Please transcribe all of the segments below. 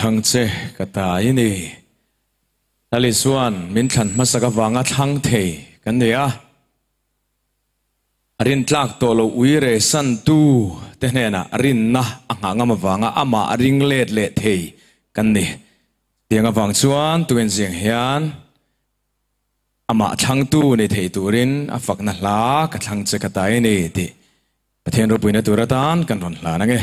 thang che kata ini talisuan min than masaka wanga thang thei kan nia arin tlak to lo uire san tu te hena arin na anga ma wanga ama aring let le thei kan ni tianga wang chuan tuen jing hian ama thang tu ni thei turin afak na hla ka thang che kata ini ti pathian ro puina turatan kan ron hla na nge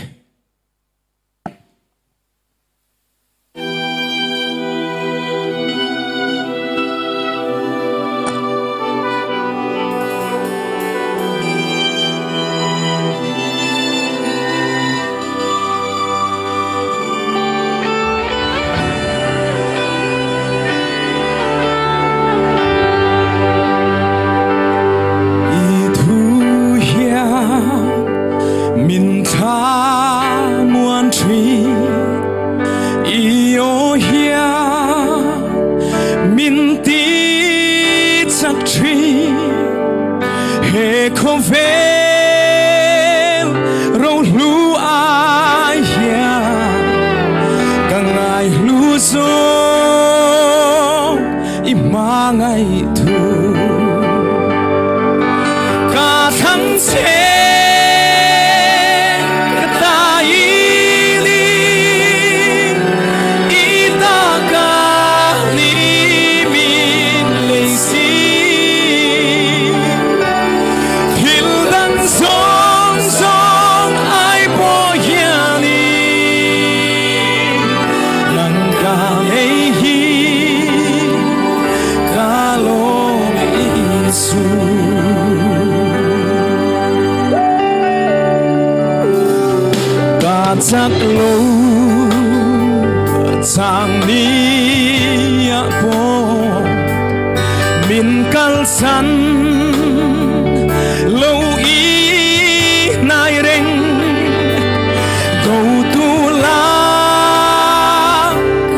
chắc lâu sang đi po min kal san lâu ý nai reng cầu tu la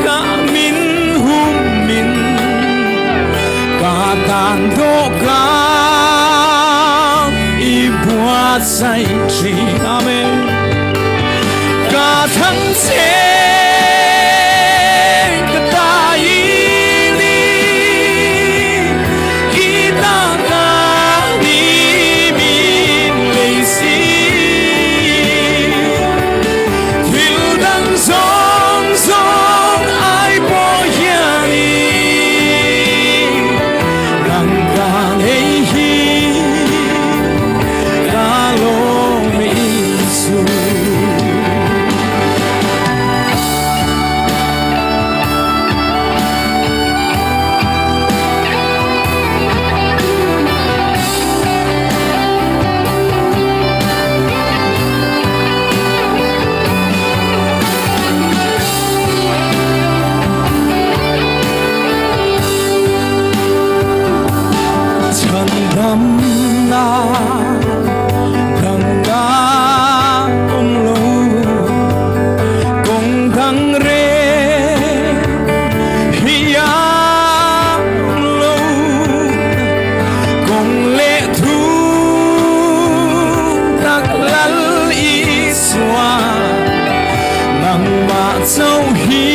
cả min hum min cả tan do cả i bua sai chi amen thăng xe kata ini kita kali min lazy feel dan song song ai boyani langkah hi kalau misu châu hi